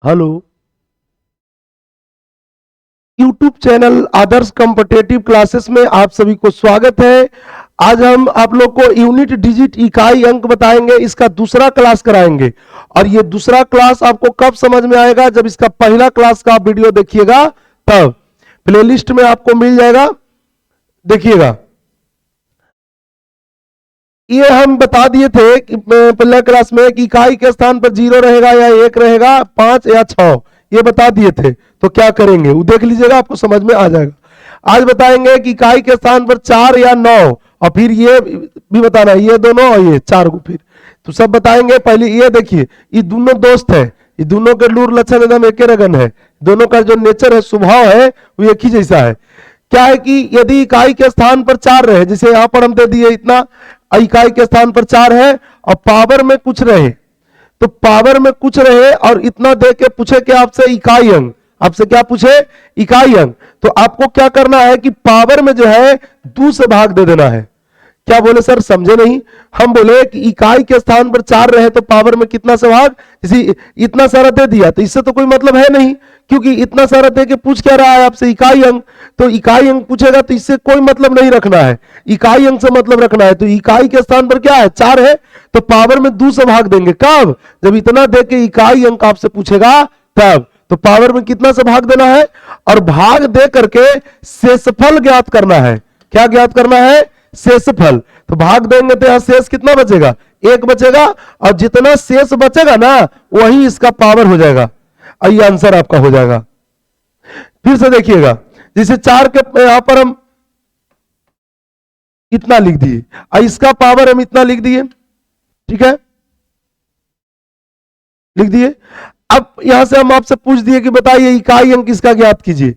Hello. YouTube channel आदर्श competitive classes में आप सभी को स्वागत है। आज हम आप लोग को यूनिट डिजिट इकाई अंक बताएंगे, इसका दूसरा क्लास कराएंगे। और ये दूसरा क्लास आपको कब समझ में आएगा, जब इसका पहला क्लास का आप वीडियो देखिएगा तब। प्लेलिस्ट में आपको मिल जाएगा, देखिएगा। ये हम बता दिए थे कि पहले क्लास में कि इकाई के स्थान पर 0 रहेगा या 1 रहेगा, 5 या 6, ये बता दिए थे। तो क्या करेंगे वो देख लीजिएगा, आपको समझ में आ जाएगा। आज बताएंगे कि इकाई के स्थान पर 4 या 9, और फिर ये भी बताना है, ये दोनों और ये 4 को फिर तो सब बताएंगे। पहले ये देखिए, ये दोनों दोस्त है, ये दोनों के लूर लक्षण एकदम एक रगन है, दोनों का जो नेचर है, स्वभाव है, वो एक ही जैसा है। क्या है कि यदि इकाई के स्थान पर 4 रहे, जैसे यहां पर हम दे दिए इतना, इकाई के स्थान पर 4 है और पावर में कुछ रहे, तो पावर में कुछ रहे और इतना दे के पूछे कि आपसे इकाई अंक, आपसे क्या पूछे, इकाई अंक। तो आपको क्या करना है कि पावर में जो है 2 से भाग दे देना है। क्या बोले सर, समझे नहीं? हम बोले कि इकाई के स्थान पर 4 रहे तो पावर में कितना से भाग, जैसे इतना सारा दे दिया तो इससे तो कोई मतलब है नहीं, क्योंकि इतना सारा दे के पूछ क्या रहा है आपसे, इकाई अंक। तो इकाई अंक पूछेगा तो इससे कोई मतलब नहीं रखना है, इकाई अंक से मतलब रखना है। तो इकाई के स्थान पर क्या है, 4 है, तो पावर में 2 से भाग देंगे। कब? जब इतना दे के इकाई अंक आपसे पूछेगा तब। तो पावर में कितना से भाग देना है, और भाग दे करके शेषफल ज्ञात करना है। क्या ज्ञात करना है? शेषफल। तो भाग देंगे तो यहां शेष कितना बचेगा, 1 बचेगा, और जितना शेष बचेगा ना वही इसका पावर हो जाएगा, और ये आंसर आपका हो जाएगा। फिर से देखिएगा, जैसे 4 के यहां पर हम इतना लिख दिए और इसका पावर हम इतना लिख दिए, ठीक है, लिख दिए। अब यहां से हम आपसे पूछ दिए कि बताइए इकाई अंक किसका ज्ञात कीजिए।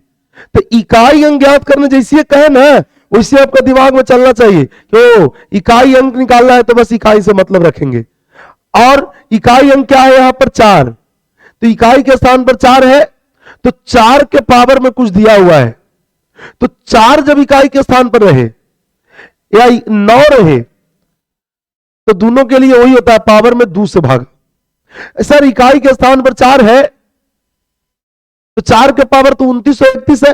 तो इकाई अंक ज्ञात करने जैसे कहे ना, वैसे आपका दिमाग में चलना चाहिए कि इकाई अंक निकालना है तो बस इकाई से मतलब रखेंगे। और इकाई अंक क्या है, यहां पर 4, तो इकाई के स्थान पर 4 है, तो 4 के पावर में कुछ दिया हुआ है। तो 4 जब इकाई के स्थान पर रहे या 9 रहे, तो दोनों के लिए वही होता है, पावर में 2 से भाग। सर इकाई के स्थान पर 4 है तो 4 के पावर तो 2931 है,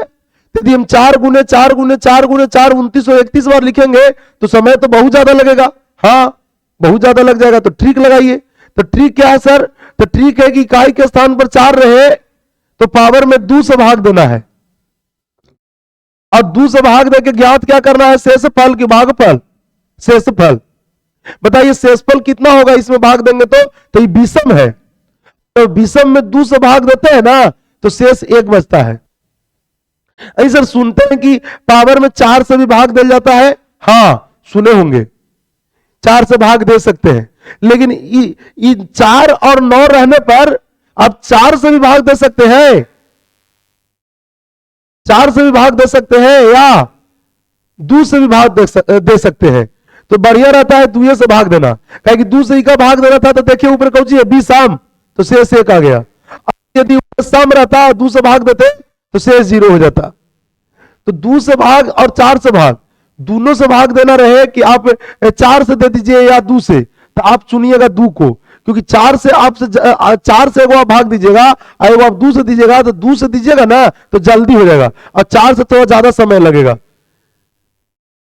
यदि हम 4 गुने 4 गुने 4 गुने 4 2931 बार लिखेंगे तो समय तो बहुत ज्यादा लगेगा। हाँ, बहुत ज्यादा लग जाएगा। तो ट्रिक लगाइए। तो ट्रिक क्या है सर? तो ट्रिक है कि इकाई के स्थान पर 4 रहे तो पावर में 2 से भाग देना है, और 2 से भाग देके ज्ञात क्या करना है, शेषफल की भागफल, शेषफल। बताइए शेषफल कितना होगा इसमें भाग देंगे तो ये विषम है, तो विषम में 2 से भाग देते हैं ना तो शेष 1 बचता है। ऐसे सर सुनते हैं कि पावर में 4 से भी भाग दिया जाता है। हाँ सुने होंगे, 4 से भाग दे सकते हैं, लेकिन 4 और 9 रहने पर आप 4 से भी भाग दे सकते हैं, 4 से भी भाग दे सकते हैं या 2 से भी भाग दे सकते हैं। तो बढ़िया रहता है 2 से भाग देना, कहे कि 2 से का भाग देना था तो देखिए ऊपर कौन सी है, 20 सम, तो शेष 1 आ गया। यदि सम रहता 2 से भाग देते तो शेष 0 हो जाता। तो 2 से भाग और 4 से भाग, दोनों से भाग देना रहे कि आप 4 से दे दीजिए या 2 से, तो आप चुनिएगा 2 को, क्योंकि 4 से आपसे 4 से एगो आप भाग दीजिएगा और एगो आप 2 से दीजिएगा, तो 2 से दीजिएगा ना तो जल्दी हो जाएगा, और 4 से थोड़ा ज्यादा समय लगेगा।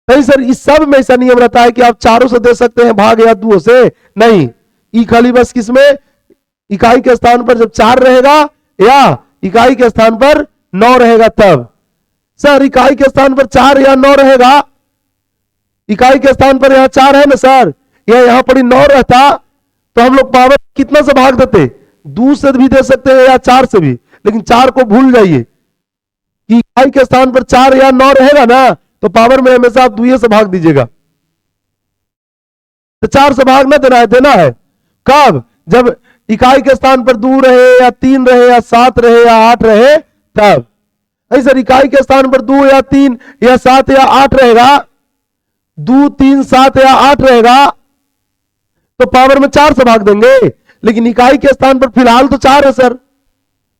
नहीं सर, इस सब में ऐसा नियम रहता है कि आप 4 से दे सकते हैं भाग या 2 से नहीं। ई खाली बस किसमें, इकाई के स्थान पर जब 4 रहेगा या इकाई के स्थान पर 9 रहेगा तब। सर इकाई के स्थान पर 4 या 9 रहेगा, इकाई के स्थान पर यहां 4 है ना सर, या यहां पर 9 रहता तो हम लोग पावर कितना से भाग देते, 2 से भी दे सकते हैं या 4 से भी, लेकिन 4 को भूल जाइए कि इकाई के स्थान पर 4 या 9 रहेगा ना तो पावर में हमेशा आप 2 से भाग दीजिएगा। तो 4 से भाग ना देना है, देना है कब, जब इकाई के स्थान पर 2 रहे या 3 रहे या 7 रहे या 8 रहे तब। ऐसे इकाई के स्थान पर 2 या 3 या 7 या 8 रहेगा, 2 3 7 या 8 रहेगा तो पावर में 4 से भाग देंगे, लेकिन इकाई के स्थान पर फिलहाल तो 4 है सर,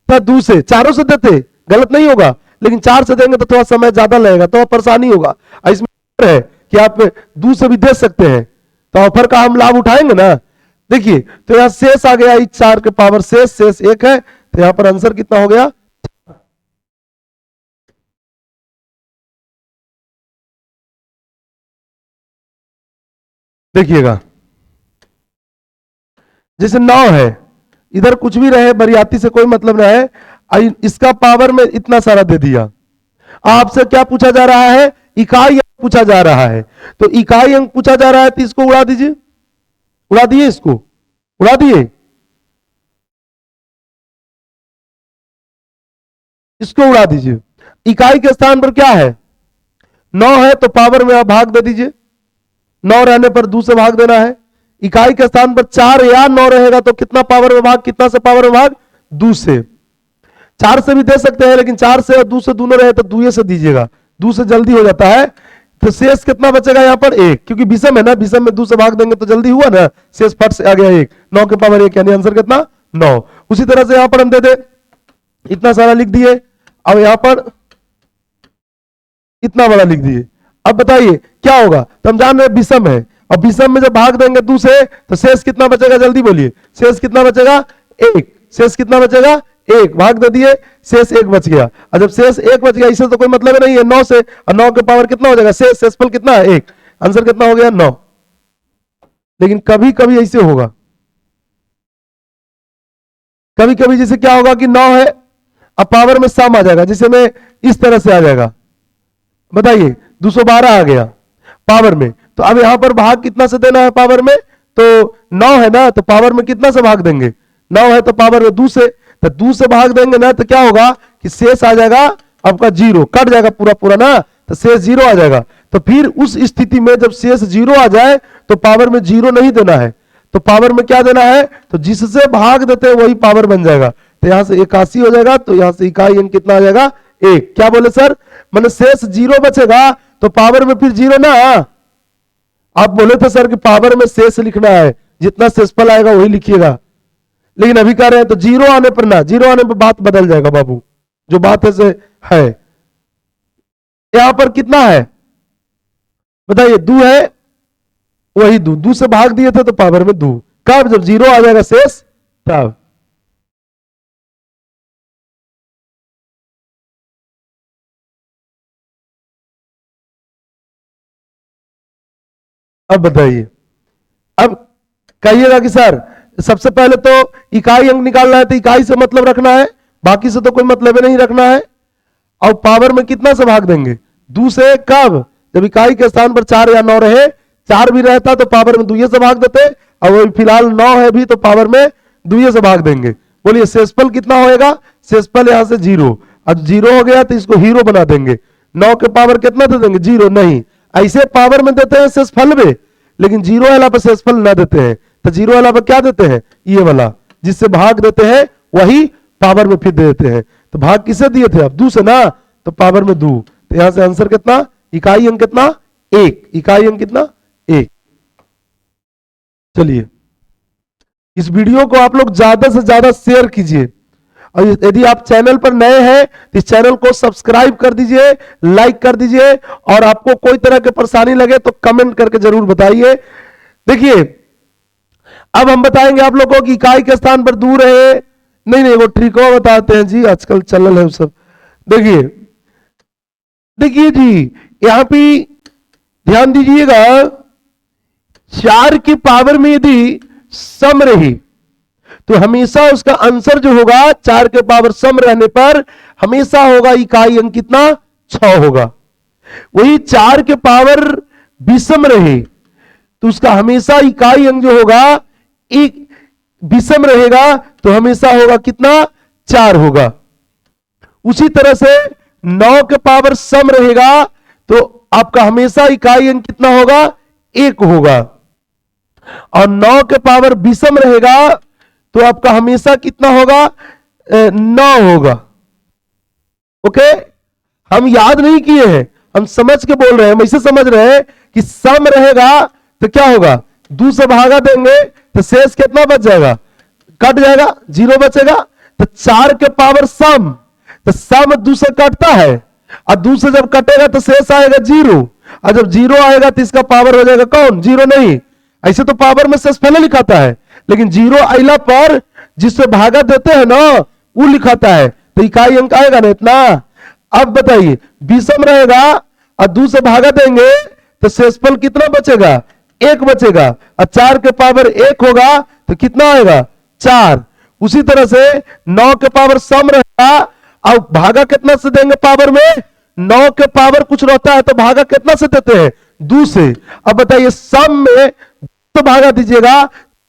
तो 2 से 4 से देते गलत नहीं होगा, लेकिन 4 से देंगे तो थोड़ा समय ज्यादा लगेगा, तो परेशानी होगा। इसमें है कि आप 2 से भी दे सकते हैं, तो ऑफर का हम लाभ उठाएंगे ना। देखिए तो यहां शेष आ गया, 4 के पावर शेष 1 है, तो यहां पर आंसर कितना हो गया? देखिएगा, जैसे 9 है, इधर कुछ भी रहे, बरियाती से कोई मतलब ना है, इसका पावर में इतना सारा दे दिया। आपसे क्या पूछा जा रहा है? इकाई अंक पूछा जा रहा है। तो इकाई अंक पूछा जा रहा है तो इसको उड़ा दीजिए, उड़ा दिए, इसको उड़ा दिए, इसको उड़ा दीजिए। इकाई के स्थान पर क्या है? 9 है तो पावर में आप भाग दे दीजिए, 9 रहने पर 2 से भाग देना है। इकाई के स्थान पर 4 या 9 रहेगा तो कितना पावर में भाग, कितना से पावर में भाग? 2 से। 4 से भी दे सकते हैं, लेकिन 4 से और 2 से दोनों रहे तो 2 से दीजिएगा, 2 से जल्दी हो जाता है। तो शेष कितना बचेगा यहाँ पर? 1, क्योंकि विषम है ना, विषम में 2 से भाग देंगे तो जल्दी हुआ ना, शेष फट से आ गया 1, 9 के पावर 1, यानी आंसर कितना? 9। उसी तरह से यहां पर हम दे दे, इतना सारा लिख दिए, अब यहां पर इतना बड़ा लिख दिए। अब बताइए क्या होगा? तो हम जान रहे विषम है, अब विषम में जब भाग देंगे 2 से तो शेष कितना बचेगा? जल्दी बोलिए, शेष कितना बचेगा? 1। शेष कितना बचेगा? 1, भाग दे दिए, शेष 1 बच गया। और जब शेष 1 बच गया, इससे तो कोई मतलब नहीं है 9 से, और 9 के पावर कितना हो जाएगा? शेषफल कितना है? 1। आंसर कितना हो गया? 9। लेकिन कभी कभी ऐसे होगा, कभी कभी जैसे क्या होगा कि 9 है, अब पावर में सम आ जाएगा, जैसे में इस तरह से आ जाएगा, बताइए 212 आ गया पावर में। तो अब यहां पर भाग कितना से देना है पावर में? तो 9 है ना, तो पावर में कितना से भाग देंगे? 9 है तो पावर में 2 से, तो 2 से भाग देंगे ना, तो क्या होगा कि शेष आ जाएगा आपका 0, कट जाएगा पूरा पूरा ना, तो शेष 0 आ जाएगा। तो फिर उस स्थिति में जब शेष 0 आ जाए तो पावर में 0 नहीं देना है, तो पावर में क्या देना है? तो जिससे भाग देते हैं वही पावर बन जाएगा। तो यहां से 81 हो जाएगा, तो यहां से इकाई अंक कितना आ जाएगा? 1। क्या बोले सर? मतलब शेष 0 बचेगा तो पावर में फिर 0 ना। आप बोले थे सर कि पावर में शेष लिखना है, जितना शेषफल आएगा वही लिखिएगा, लेकिन अभी कह रहे हैं तो 0 आने पर ना, 0 आने पर बात बदल जाएगा बाबू, जो बात है से है। यहां पर कितना है बताइए? 2 है, वही 2 से भाग दिए थे तो पावर में 2, कब? जब 0 आ जाएगा शेष तब। अब बताइए, अब कहिएगा कि सर सबसे पहले तो इकाई अंक निकालना है, तो इकाई से मतलब रखना है, बाकी से तो कोई मतलब नहीं रखना है। और पावर में कितना से भाग देंगे? 2 से। कब? जब इकाई के स्थान पर 4 या 9 रहे, 4 भी रहता तो पावर में 2 से भाग देते, और वही फिलहाल 9 है भी तो पावर में 2 से भाग देंगे। बोलिए शेषफल कितना होएगा? शेषफल यहां से 0, अब 0 हो गया तो इसको हीरो बना देंगे। 9 के पावर कितना दे देंगे? 0 नहीं, ऐसे पावर में देते हैं शेषफल में, लेकिन 0 वाला पर शेषफल ना देते हैं। तो 0 वाला पर क्या देते हैं? ये वाला, जिससे भाग देते हैं वही पावर में फिर दे देते हैं। तो भाग किसे दिए थे? अब 2 से ना, तो पावर में 2। तो यहां से आंसर कितना? इकाई अंक कितना? 1। इकाई अंक कितना? 1। चलिए, इस वीडियो को आप लोग ज्यादा से ज्यादा शेयर कीजिए, और यदि आप चैनल पर नए हैं तो इस चैनल को सब्सक्राइब कर दीजिए, लाइक कर दीजिए, और आपको कोई तरह की परेशानी लगे तो कमेंट करके जरूर बताइए। देखिए, अब हम बताएंगे आप लोगों की इकाई के स्थान पर दूर है, नहीं वो ट्रिको बताते हैं जी, आजकल चल है सब। देखिए देखिए जी, यहां पे ध्यान दीजिएगा, 4 की पावर में यदि सम रही तो हमेशा उसका आंसर जो होगा 4 के पावर सम रहने पर हमेशा होगा इकाई अंक कितना? 6 होगा। वही 4 के पावर विषम रहे तो उसका हमेशा इकाई अंक जो होगा एक विषम रहेगा, तो हमेशा होगा कितना? 4 होगा। उसी तरह से 9 के पावर सम रहेगा तो आपका हमेशा इकाई अंक कितना होगा? 1 होगा। और 9 के पावर विषम रहेगा तो आपका हमेशा कितना होगा? 9 होगा। ओके, हम याद नहीं किए हैं, हम समझ के बोल रहे हैं, हम ऐसे समझ रहे हैं कि सम रहेगा तो क्या होगा? 2 से भागा देंगे तो शेष कितना बच जाएगा? कट जाएगा, 0 बचेगा। तो 4 के पावर सम, तो सम 2 से कटता है, और 2 से जब कटेगा तो शेष आएगा 0, और जब 0 आएगा तो इसका पावर हो जाएगा कौन? 0 नहीं, ऐसे तो पावर में शेषफल लिखाता है, लेकिन 0 आइला पर जिससे भागा देते हैं ना वो लिखाता है, तो इकाई अंक आएगा ना इतना। अब बताइए विषम रहेगा और 2 से भागा देंगे तो शेषफल कितना बचेगा, 1 बचेगा, और 4 के पावर 1 होगा तो कितना आएगा, 4। उसी तरह से 9 के पावर सम रहेगा, और भागा कितना से देंगे पावर में, 9 के पावर कुछ रहता है तो भागा कितना से देते हैं, 2 से। अब बताइए सम में तो भागा दीजिएगा,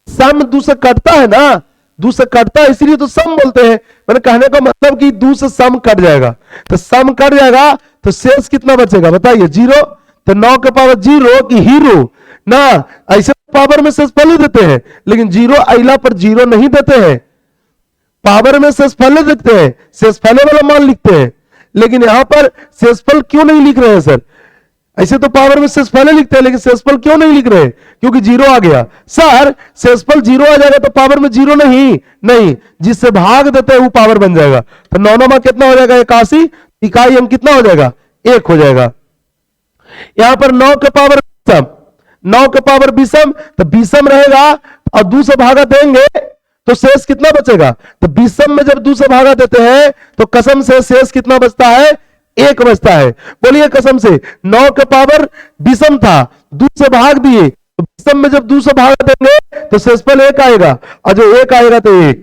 सम 2 से कटता है ना, 2 से कटता है इसलिए तो सम बोलते हैं। मैंने कहने का मतलब कि 2 से सम कट जाएगा, तो सम कट जाएगा तो शेष कितना बचेगा बताइए, 0। तो 9 के पावर 0 की हीरो ना, ऐसे पावर में शेषफल ही देते हैं, लेकिन 0 अइला पर 0 नहीं देते हैं, पावर में शेषफल लिखते हैं, शेषफल वाला मान लिखते हैं। लेकिन यहां पर शेषफल क्यों नहीं लिख रहे हैं सर, ऐसे तो पावर में शेषफल लिखते हैं, लेकिन शेषफल क्यों नहीं लिख रहे, क्योंकि 0 आ गया। सर शेषफल 0 आ जाएगा तो पावर में 0 नहीं, जिससे भाग देते हैं वो पावर बन जाएगा। तो 9 9 कितना हो जाएगा, 81, इकाई अंक कितना हो जाएगा, 1 हो जाएगा। यहां पर 9 के पावर विषम, 9 के पावर विषम, तो विषम रहेगा और 2 से भागा देंगे तो शेष कितना बचेगा, तो विषम में जब 2 से भागा देते हैं तो कसम से शेष कितना बचता है, 1 बचता है। बोलिए कसम से, 9 के पावर विषम था, 2 से भाग दिए तो विषम में जब 2 से भागा देंगे तो शेषफल 1 आएगा, और जो 1 आएगा तो 1।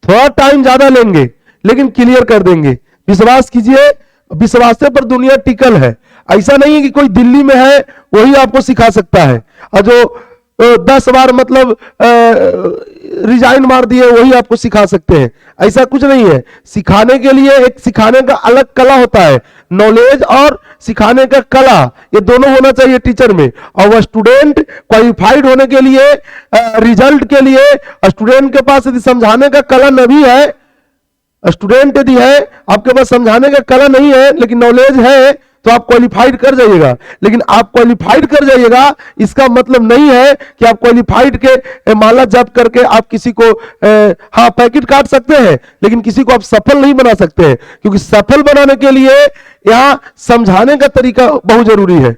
थोड़ा टाइम ज्यादा लेंगे लेकिन क्लियर कर देंगे, विश्वास कीजिए, विश्वास पर दुनिया टिकल है। ऐसा नहीं है कि कोई दिल्ली में है वही आपको सिखा सकता है, और जो 10 बार मतलब रिजाइन मार दिए वही आपको सिखा सकते हैं, ऐसा कुछ नहीं है। सिखाने के लिए एक सिखाने का अलग कला होता है, नॉलेज और सिखाने का कला, ये दोनों होना चाहिए टीचर में। और वह स्टूडेंट क्वालिफाइड होने के लिए, रिजल्ट के लिए, स्टूडेंट के पास यदि समझाने का कला नहीं है, स्टूडेंट यदि है आपके पास समझाने का कला नहीं है लेकिन नॉलेज है, तो आप क्वालिफाइड कर जाइएगा। लेकिन आप क्वालिफाइड कर जाइएगा इसका मतलब नहीं है कि आप क्वालिफाइड के माला जप करके आप किसी को हाँ पैकेट काट सकते हैं, लेकिन किसी को आप सफल नहीं बना सकते हैं, क्योंकि सफल बनाने के लिए यहां समझाने का तरीका बहुत जरूरी है।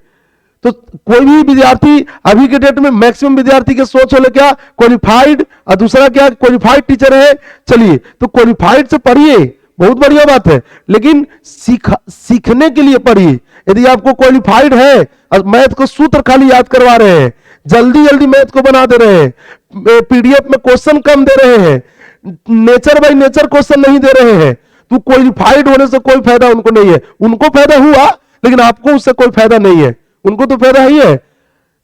तो कोई भी विद्यार्थी अभी के डेट में मैक्सिमम विद्यार्थी के सोच हो क्या, क्वालिफाइड, और दूसरा क्या, क्वालिफाइड टीचर है। चलिए तो क्वालिफाइड से पढ़िए, बहुत बढ़िया बात है, लेकिन सीखने के लिए पढ़िए। यदि आपको क्वालिफाइड है और मैथ को सूत्र खाली याद करवा रहे हैं, जल्दी जल्दी मैथ को बना दे रहे हैं, पीडीएफ में क्वेश्चन कम दे रहे हैं, नेचर बाय नेचर क्वेश्चन नहीं दे रहे हैं, तो क्वालिफाइड होने से कोई फायदा उनको नहीं है। उनको फायदा हुआ लेकिन आपको उससे कोई फायदा नहीं है, उनको तो फायदा ही है।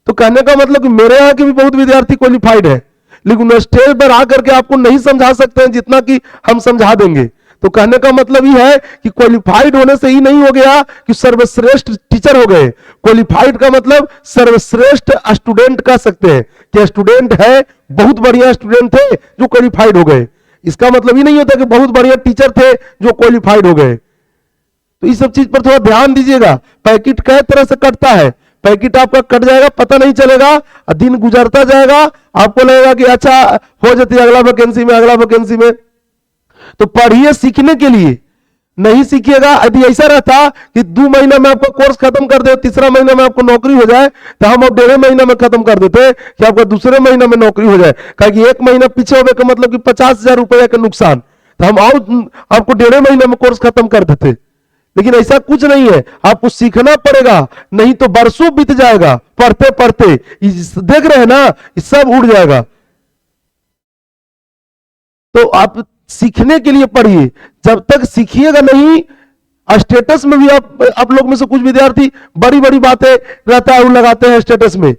तो कहने का मतलब कि मेरे यहाँ के भी बहुत विद्यार्थी क्वालिफाइड है, लेकिन स्टेज पर आकर के आपको नहीं समझा सकते हैं जितना कि हम समझा देंगे। तो कहने का मतलब ये है कि क्वालिफाइड होने से ही नहीं हो गया कि सर्वश्रेष्ठ टीचर हो गए। क्वालिफाइड का मतलब सर्वश्रेष्ठ स्टूडेंट कह सकते हैं कि स्टूडेंट है, बहुत बढ़िया स्टूडेंट थे जो क्वालिफाइड हो गए। इसका मतलब ये नहीं होता कि बहुत बढ़िया टीचर थे जो क्वालिफाइड हो गए। तो इस सब चीज पर थोड़ा ध्यान दीजिएगा। पैकेट कई तरह से कटता है, पैकेट आपका कट जाएगा पता नहीं चलेगा, और दिन गुजरता जाएगा, आपको लगेगा कि अच्छा हो जाती है अगला वैकेंसी में, अगला वैकेंसी में। तो पढ़िए सीखने के लिए, नहीं सीखिएगा। यदि ऐसा रहता कि 2 महीना में आपका कोर्स खत्म कर दे, तीसरा महीना में आपको नौकरी हो जाए, तो हम अब 1.5 महीना में खत्म कर देते कि आपका दूसरे महीना में नौकरी हो जाए। क्योंकि 1 महीना पीछे होने का मतलब कि 50,000 रुपया का नुकसान, तो हम और आपको 1.5 महीना में कोर्स खत्म कर देते। लेकिन ऐसा कुछ नहीं है, आपको सीखना पड़ेगा, नहीं तो बरसों बीत जाएगा पढ़ते पढ़ते। देख रहे हैं ना, ये सब उड़ जाएगा। तो आप सीखने के लिए पढ़िए, जब तक सीखिएगा नहीं। स्टेटस में भी आप लोग में से कुछ विद्यार्थी बड़ी बड़ी बातें रहता है वो लगाते हैं स्टेटस में,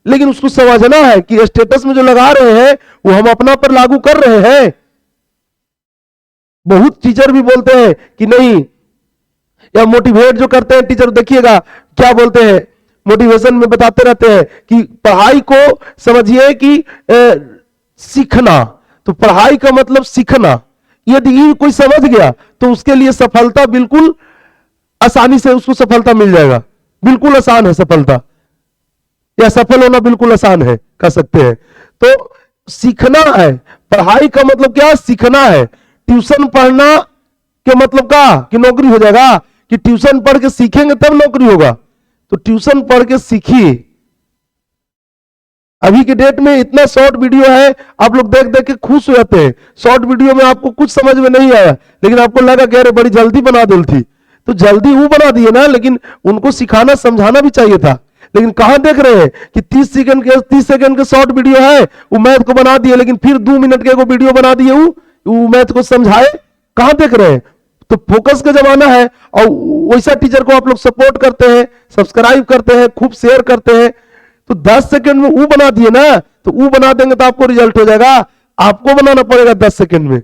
लेकिन उसको समझना है कि स्टेटस में जो लगा रहे हैं वो हम अपना पर लागू कर रहे हैं। बहुत टीचर भी बोलते हैं कि नहीं, या मोटिवेट जो करते हैं टीचर, देखिएगा क्या बोलते हैं, मोटिवेशन में बताते रहते हैं कि पढ़ाई को समझिए कि सीखना, तो पढ़ाई का मतलब सीखना। यदि ये कोई समझ गया तो उसके लिए सफलता बिल्कुल आसानी से उसको सफलता मिल जाएगा, बिल्कुल आसान है सफलता, या सफल होना बिल्कुल आसान है कह सकते हैं। तो सीखना है, पढ़ाई का मतलब क्या, सीखना है। ट्यूशन पढ़ना के मतलब क्या कि नौकरी हो जाएगा, कि ट्यूशन पढ़ के सीखेंगे तब नौकरी होगा। तो ट्यूशन पढ़ के सीखिए, अभी के डेट में इतना शॉर्ट वीडियो है, आप लोग देख देख के खुश हो जाते हैं। शॉर्ट वीडियो में आपको कुछ समझ में नहीं आया, लेकिन आपको लगा कि अरे बड़ी जल्दी बना दी थी, तो जल्दी वो बना दिए ना, लेकिन उनको सिखाना समझाना भी चाहिए था। लेकिन कहां देख रहे हैं कि 30 सेकंड के शॉर्ट वीडियो है, वो मैथ को बना दिए, लेकिन फिर 2 मिनट के वीडियो बना दिए, वो मैथ को समझाए। कहां देख रहे हैं? तो फोकस का जमाना है, और वैसा टीचर को आप लोग सपोर्ट करते हैं, सब्सक्राइब करते हैं, खूब शेयर करते हैं। तो 10 सेकंड में वो बना दिए ना, तो वो बना देंगे तो आपको रिजल्ट हो जाएगा। आपको बनाना पड़ेगा 10 सेकंड में।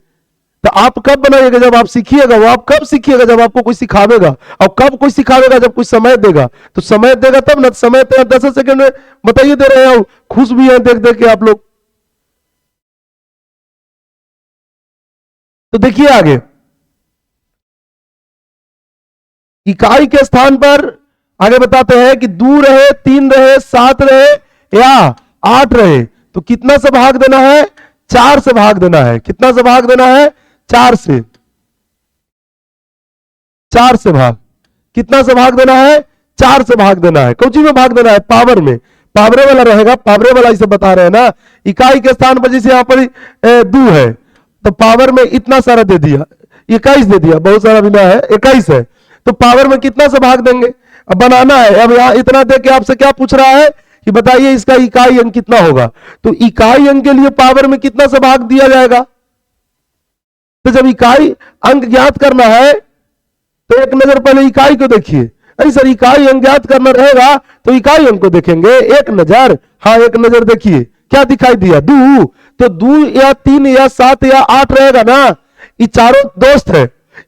तो आप कब बनाइएगा? जब आप सीखिएगा। वो आप कब सीखिएगा? जब आपको कोई सिखावेगा। और कब कोई सिखावेगा? जब कोई समय देगा। तो समय देगा तब ना। समय 10 सेकंड में बताइए दे रहे हैं, खुश भी हैं देख देख के आप लोग। तो देखिए आगे, इकाई के स्थान पर आगे बताते हैं कि 2 रहे, 3 रहे, 7 रहे या 8 रहे, तो कितना से भाग देना है? 4 से भाग देना है। कितना से भाग देना है? 4 से। 4 से भाग। कितना से भाग देना है? 4 से भाग देना है। कौची में भाग देना है? पावर में। पावरे वाला रहेगा, पावरे वाला इसे बता रहे हैं ना। इकाई के स्थान पर जैसे यहां पर 2 है, तो पावर में इतना सारा दे दिया, 21 दे दिया, बहुत सारा भी ना है, 21 है। तो पावर में कितना से भाग देंगे? अब बनाना है। अब यहां इतना दे के आपसे क्या पूछ रहा है कि बताइए इसका इकाई अंक कितना होगा। तो इकाई अंक के लिए पावर में कितना से भाग दिया जाएगा? तो जब इकाई अंक ज्ञात करना है तो एक नजर पहले इकाई को देखिए। अरे सर, इकाई अंक ज्ञात करना रहेगा तो इकाई अंक को देखेंगे। एक नजर, हाँ एक नजर देखिए, क्या दिखाई दिया? 2। तो 2 या 3 या 7 या 8 रहेगा ना। ये चारों दोस्त है,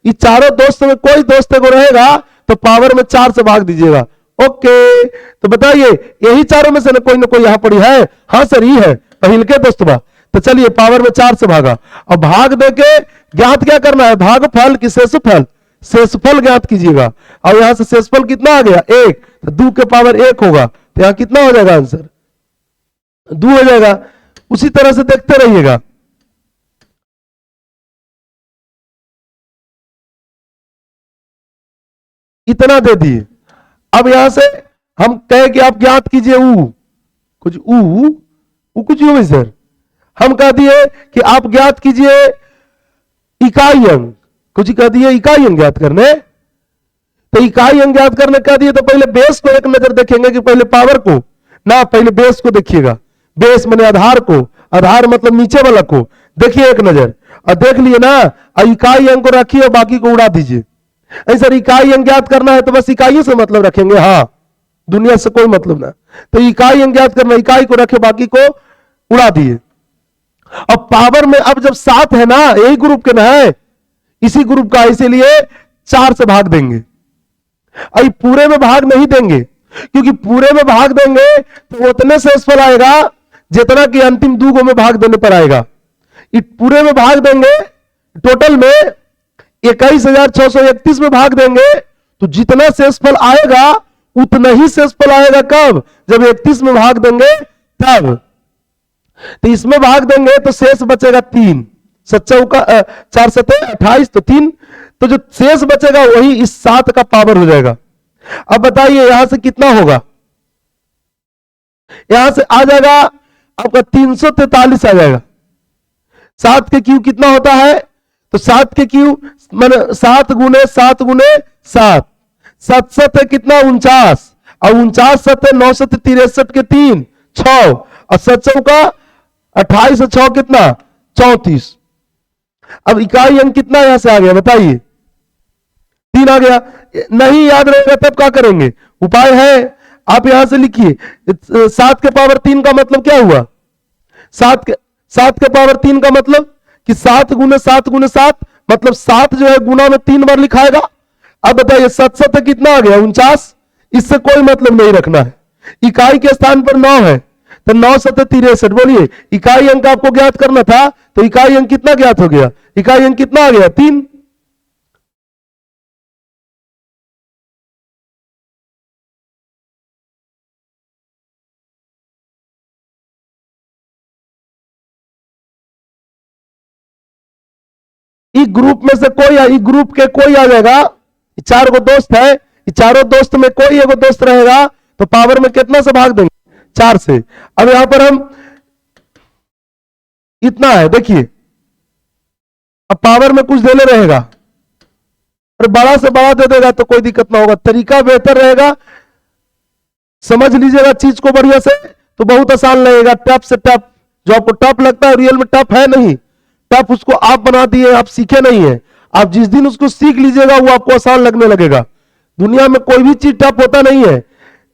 ये चारों दोस्त में कोई दोस्त को रहेगा तो पावर में 4 से भाग दीजिएगा। ओके, तो बताइए यही चारों में से ना कोई यहां पड़ी है? हाँ सर, ये है पहिल के दोस्तबा। तो चलिए पावर में 4 से भागा। अब भाग देके ज्ञात क्या करना है? भागफल की शेषफल? शेषफल ज्ञात कीजिएगा। और यहां से शेषफल कितना आ गया? 1। तो 2 के पावर 1 होगा, तो यहां कितना हो जाएगा आंसर? 2 हो जाएगा। उसी तरह से देखते रहिएगा। इतना दे दिए। अब यहां से हम कहे कि आप ज्ञात कीजिए कुछ कुछ हो सर। हम कह दिए कि आप ज्ञात कीजिए इकाई अंक, कुछ कह दिए इकाई अंक ज्ञात करने। तो इकाई अंक ज्ञात करने कह दिए तो पहले बेस को एक नजर देखेंगे कि पहले पावर को ना, पहले बेस को देखिएगा। बेस माने आधार को, आधार मतलब नीचे वाला को देखिए एक नजर। और देख लिए ना, इकाई अंक को रखिए और बाकी को उड़ा दीजिए। ऐसा इकाई अंक ज्ञात करना है तो बस इकाई से मतलब रखेंगे, हाँ दुनिया से कोई मतलब ना। तो इकाई अंक ज्ञात करना, इकाई को रखे बाकी को उड़ा दिए। अब पावर में अब जब 7 है ना, यही ग्रुप के ना है, इसी ग्रुप का, इसीलिए 4 से भाग देंगे। अब पूरे में भाग नहीं देंगे, क्योंकि पूरे में भाग देंगे तो उतने शेषफल आएगा जितना कि अंतिम 2 गो में भाग देने पर आएगा। पूरे में भाग देंगे, टोटल में 21,631 में भाग देंगे तो जितना शेषफल आएगा उतना ही शेषफल आएगा। कब? जब 31 में भाग देंगे तब। तो इसमें भाग देंगे तो शेष बचेगा 3। 4 7 28, तो 3। तो जो शेष बचेगा वही इस 7 का पावर हो जाएगा। अब बताइए यहां से कितना होगा? यहां से आ जाएगा आपका 343 आ जाएगा। 7 के क्यू कितना होता है? तो 7 के क्यू मैंने 7 गुने 7 गुने 7, 7 7 कितना? 49। और 49 7 9 7 63 के 3 6, और 7 का 28 और 6 कितना? 34। अब इकाई अंक कितना यहां से आ गया बताइए? 3 आ गया। नहीं याद रहेगा तब क्या करेंगे? उपाय है, आप यहां से लिखिए 7 के पावर 3 का मतलब क्या हुआ? 7 के पावर 3 का मतलब कि 7 गुने 7 गुने 7, मतलब 7 जो है गुना में 3 बार लिखाएगा। अब बताइए 7 7 कितना आ गया? 49। इससे कोई मतलब नहीं रखना है। इकाई के स्थान पर 9 है तो 9 7 63। बोलिए इकाई अंक आपको ज्ञात करना था, तो इकाई अंक कितना ज्ञात हो गया? इकाई अंक कितना आ गया? 3। ग्रुप में से कोई, ग्रुप के कोई आ जाएगा। 4 गो दोस्त है, चारों दोस्त में कोई एगो दोस्त रहेगा तो पावर में कितना से भाग देंगे? 4 से। अब यहां पर हम इतना है, देखिए अब पावर में कुछ देने रहेगा और बड़ा से बड़ा दे देगा तो कोई दिक्कत ना होगा, तरीका बेहतर रहेगा। समझ लीजिएगा चीज को बढ़िया से तो बहुत आसान लगेगा। टफ से टफ, जो आपको टफ लगता है रियल में टफ है नहीं, टफ उसको आप बना दिए, आप सीखे नहीं है। आप जिस दिन उसको सीख लीजिएगा वो आपको आसान लगने लगेगा। दुनिया में कोई भी चीज टफ होता नहीं है।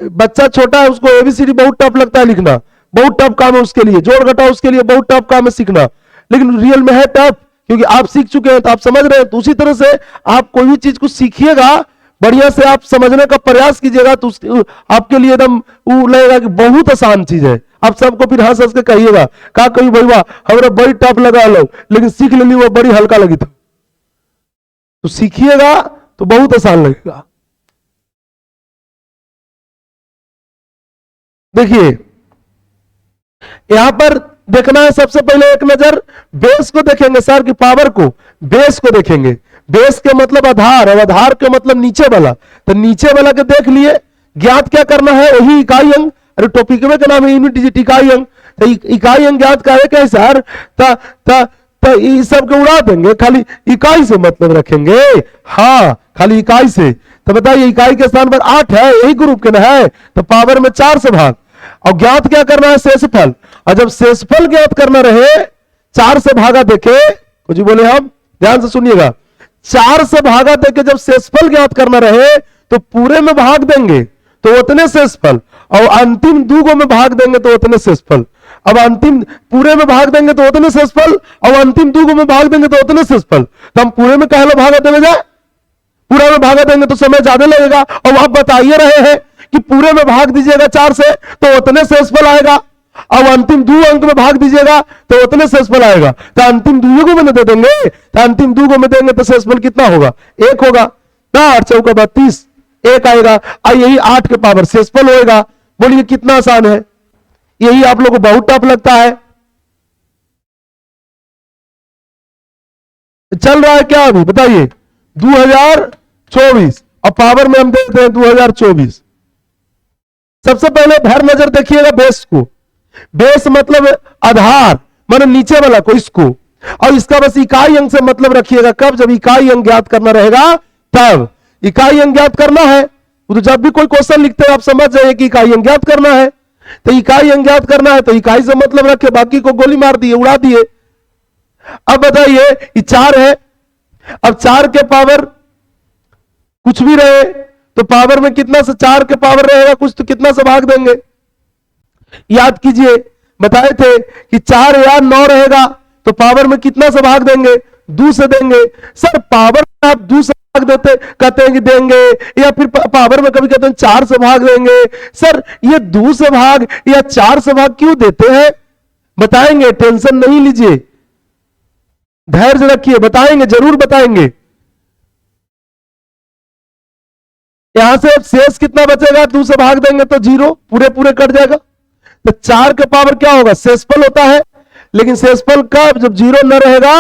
बच्चा छोटा है उसको एबीसीडी बहुत टफ लगता है लिखना, बहुत टफ काम है उसके लिए, जोड़ घटाव उसके लिए बहुत टफ काम है सीखना, लेकिन रियल में है टफ क्योंकि आप सीख चुके हैं तो आप समझ रहे हैं। तो उसी तरह से आप कोई भी चीज को सीखिएगा, बढ़िया से आप समझने का प्रयास कीजिएगा तो आपके लिए एकदम वो लगेगा कि बहुत आसान चीज है। आप सबको फिर हंस हंस के कहिएगा, कहा कभी भैया हमारा बड़ी टफ लगा लो, लेकिन सीख लेनी वो बड़ी हल्का लगी था। तो सीखिएगा तो बहुत आसान लगेगा। देखिए यहां पर देखना है, सबसे पहले एक नजर बेस को देखेंगे सर की पावर को, बेस को देखेंगे। बेस के मतलब आधार, और आधार के मतलब नीचे वाला, तो नीचे वाला के देख लिए। ज्ञात क्या करना है, वही इकाई अंग। अरे टॉपिक में का नाम है यूनिट डिजिट इकाई अंग, तो इकाई अंग ज्ञात करे क्या सर, तो इस सब के उड़ा देंगे, खाली इकाई से मतलब रखेंगे। हाँ खाली इकाई से। तो बताइए इकाई के स्थान पर 8 है, यही ग्रुप के ना है, तो पावर में 4 से भाग। और ज्ञात क्या करना है, शेषफल। और जब शेषफल ज्ञात करना रहे 4 से भागा देके, कुछ बोले हम ध्यान से सुनिएगा, 4 से भागा देके जब शेषफल ज्ञात करना रहे तो पूरे में भाग देंगे तो उतने शेषफल, और अंतिम दूगो में भाग देंगे तो उतने शेषफल। अब अंतिम पूरे में भाग देंगे तो उतने शेषफल, और अंतिम दूगो में भाग देंगे तो उतने शेषफल। तो हम पूरे में कहला भागा देवे जाए, पूरा में भागा देंगे तो समय ज्यादा लगेगा। और आप बताइए रहे हैं कि पूरे में भाग दीजिएगा 4 से तो उतने शेषफल आएगा, अब अंतिम 2 अंक में भाग दीजिएगा तो उतने शेषफल आएगा। तो अंतिम 2 में दे देंगे, तो अंतिम 2 में देंगे तो शेषफल कितना होगा, 1 होगा ना। 8 चौका 32, 1 आएगा। और यही 8 के पावर शेषफल होएगा। बोलिए कितना आसान है। यही आप लोगों को बहुत टफ लगता है। चल रहा है क्या अभी बताइए, 2024 और पावर में हम देखते हैं 2024। सबसे पहले भर नजर देखिएगा बेस को। बेस मतलब आधार, माने नीचे वाला को, इसको। और इसका बस इकाई अंक से मतलब रखिएगा, कब, जब इकाई अंक ज्ञात करना रहेगा तब। इकाई अंक ज्ञात करना है तो जब भी कोई क्वेश्चन लिखते हैं आप समझ जाइए कि इकाई अंक ज्ञात करना है। तो इकाई अंक ज्ञात करना है तो इकाई से मतलब रखे, बाकी को गोली मार दिए, उड़ा दिए। अब बताइए ये 4 है, अब 4 के पावर कुछ भी रहे तो पावर में कितना से 4 के पावर रहेगा कुछ, तो कितना से भाग देंगे। याद कीजिए बताए थे कि 4 या 9 रहेगा तो पावर में कितना से भाग देंगे, 2 से देंगे। सर पावर में आप 2 से भाग देते, कहते हैं कि देंगे, या फिर पावर में कभी कहते हैं 4 से भाग देंगे। सर ये 2 से भाग या 4 से भाग क्यों देते हैं, बताएंगे, टेंशन नहीं लीजिए, धैर्य रखिए, बताएंगे, जरूर बताएंगे। यहां से अब शेष कितना बचेगा, 2 से भाग देंगे तो 0, पूरे पूरे कट जाएगा। तो 4 के पावर क्या होगा, शेषफल होता है। लेकिन शेषफल कब, जब 0 न रहेगा।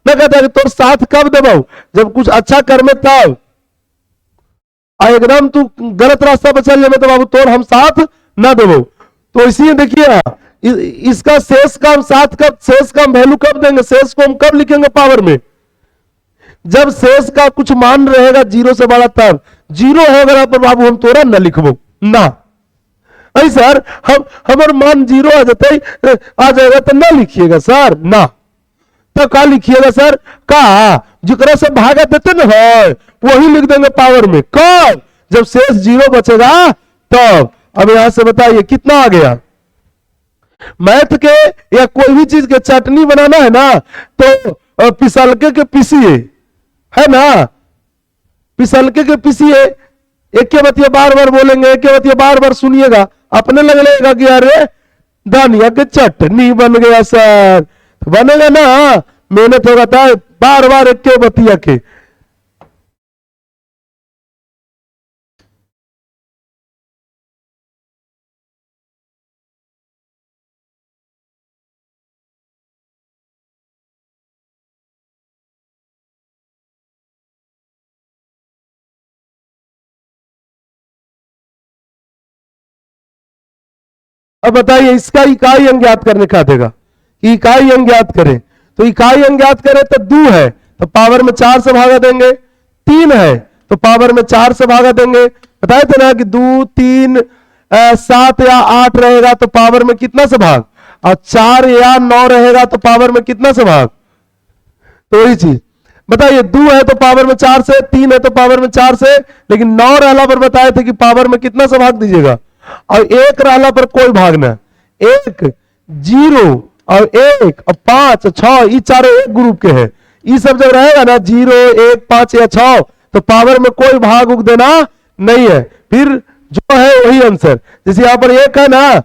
मैं कहता है तो साथ कब दबाऊ, जब कुछ अच्छा कर में तब। एकदम तू गलत रास्ता पर चल जाए तो बाबू तोड़ हम साथ ना देवो। तो इसीलिए देखिए इसका शेष का हम साथ कब, शेष का हम वैल्यू कब देंगे, शेष को हम कब लिखेंगे पावर में, जब शेष का कुछ मान रहेगा 0 से बड़ा तब। 0 होगा पर बाबू हम तोरा न लिखबो ना। अरे सर हम हमारे मान 0 आ जाएगा तो ना लिखिएगा सर ना, तो क्या लिखिएगा सर, का जिकरा से भागा देते ना है वही लिख देंगे पावर में, कब, जब शेष 0 बचेगा तब। अब यहां से बताइए कितना आ गया। मैथ के या कोई भी चीज के चटनी बनाना है ना तो पिसलके के पीसिए, है ना, पिसलके के पीसिए। एक के बतिया बार बार बोलेंगे, एक के बतिया बार बार सुनिएगा, अपने लगेगा कि अरे धनिया की चटनी बन गया सर, तो बनेगा ना, मेहनत होगा था बार बार एक के बतिया के। अब बताइए इसका इकाई अंक ज्ञात करने का देगा कि इकाई अंक ज्ञात करें, तो इकाई अंक ज्ञात करें तो 2 है तो पावर में 4 से भागा देंगे, 3 है तो पावर में 4 से भागा देंगे। बताए थे ना कि 2 3 7 या 8 रहेगा तो पावर में कितना से भाग, और 4 या 9 रहेगा तो पावर में कितना से भाग, तो वही चीज बताइए। 2 है तो पावर में 4 से, 3 है तो पावर में 4 से, लेकिन 9 रहला पर बताए थे कि पावर में कितना से भाग दीजिएगा, और 1 रहला पर कोई भागना, 1 0 और 1 और 5 और 6 ये चारों एक ग्रुप के हैं। ये सब जब रहेगा ना 0 1 5 या 6 तो पावर में कोई भाग उग देना नहीं है, फिर जो है वही आंसर। जैसे यहां पर 1 है ना,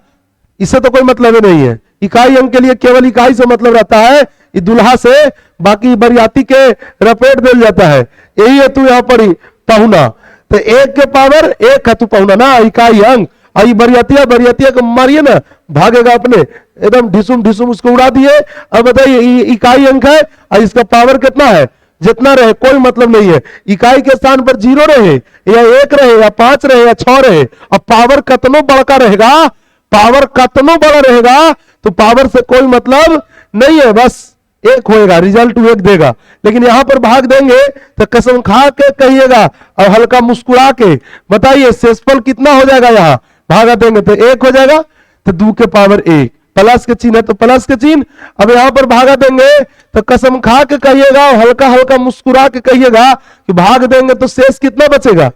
इससे तो कोई मतलब ही नहीं है, इकाई अंक के लिए केवल इकाई से मतलब रहता है, ये दुल्हा से बाकी बरियाती के रपेट दिल जाता है। यही है तू यहाँ पर पहुना, तो 1 के पावर 1 है तू पहुना ना, इकाई अंक। आई बरियातिया को मारिए ना, भागेगा अपने एकदम ढिसुम ढिसुम उसको उड़ा दिए। अब बताइए इकाई अंक है और इसका पावर कितना है, जितना रहे कोई मतलब नहीं है। इकाई के स्थान पर 0 रहे या 1 रहे या 5 रहे या 6 रहे, और पावर कतनो बड़का रहेगा, पावर कतनो बड़ा रहेगा तो पावर से कोई मतलब नहीं है, बस 1 होएगा, रिजल्ट 1 देगा। लेकिन यहां पर भाग देंगे तो कसम खा के कहिएगा और हल्का मुस्कुरा के बताइए शेषफल कितना हो जाएगा, यहां भागा देंगे तो 1 हो जाएगा, तो 2 के पावर 1, प्लस के चिन्ह है तो प्लस के चिन्ह। अब यहां पर भागा देंगे तो कसम खा के कहिएगा और हल्का हल्का मुस्कुरा के कहिएगा कि भाग देंगे तो शेष कितना बचेगा,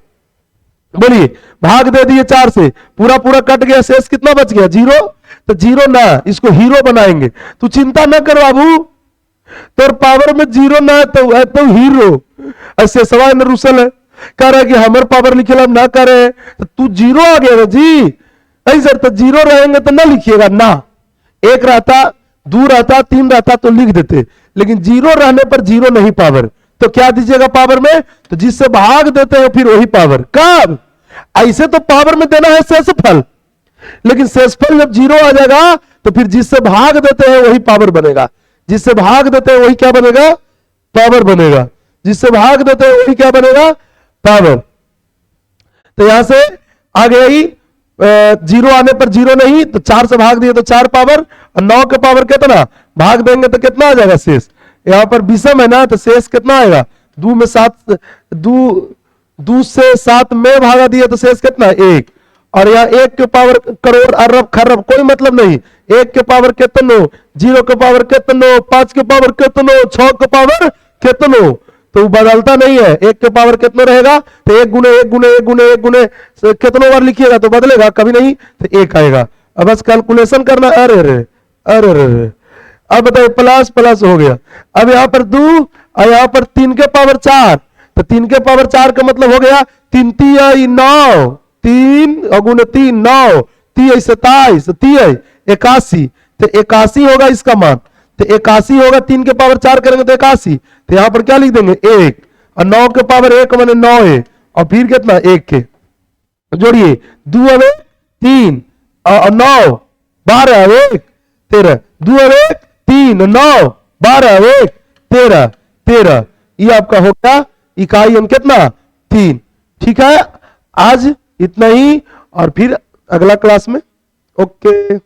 बोलिए। भाग दे दिए 4 से, पूरा पूरा कट गया, शेष कितना बच गया 0, तो 0 ना, इसको हीरो बनाएंगे। तू चिंता ना कर बाबू, तो पावर में 0 ना तो हीरो। ऐसे सवाल न रुसल है, कह रहा है कि हमारे पावर लिखेला हम ना करे, तो तू 0 आ गया जी। नहीं सर, तो 0 रहेंगे तो ना लिखिएगा ना, 1 रहता 2 रहता 3 रहता तो लिख देते, लेकिन 0 रहने पर 0 नहीं पावर, तो क्या दीजिएगा पावर में, तो जिससे भाग देते हैं फिर वही पावर। कब ऐसे तो पावर में देना है शेषफल, लेकिन शेषफल जब 0 आ जाएगा तो फिर जिससे भाग देते हैं वही पावर बनेगा, जिससे भाग देते हैं वही क्या बनेगा, पावर बनेगा, जिससे भाग देते हैं वही क्या बनेगा, पावर। तो यहां से आ गया ही 0 आने पर 0 नहीं, तो 4 से भाग दिए तो 4 पावर, और 9 के पावर कितना, भाग देंगे तो कितना आ जाएगा शेष। यहां पर विषम है ना, तो शेष कितना आएगा, 2 में 7 2 से 7 में भागा दिए तो शेष कितना 1, और यहाँ 1 के पावर करोड़ अरब खरब कोई मतलब नहीं, 1 के पावर कितनो, 0 के पावर कितनो, 5 के पावर कितनो, 6 के पावर कितनो, तो बदलता नहीं है। 1 के पावर कितना रहेगा, तो 1 गुने 1 गुने 1 गुने 1 गुने कितनों बार लिखिएगा तो बदलेगा कभी नहीं, तो 1 आएगा। अब बस कैलकुलेशन करना, अरे अरे अरे अरे। अब बताइए प्लस प्लस हो गया, अब यहाँ पर 2 और यहाँ पर 3 के पावर 4, तो 3 के पावर 4 का मतलब हो गया 3 3 9, 3 गुने 3 9, 3 27, 3 81, तो 81 होगा इसका मान, तो 81 होगा, 3 के पावर 4 करेंगे तो 81, तो यहां पर क्या लिख देंगे 1, और 9 के पावर 1 मैंने 9 है, और फिर कितना 1 के जोड़िए, 2 अब 3 और 9 12 1 13, 2 अब 3 9 12 1 13 13, ये आपका हो गया इकाई अंक कितना 3। ठीक है, आज इतना ही, और फिर अगला क्लास में ओके।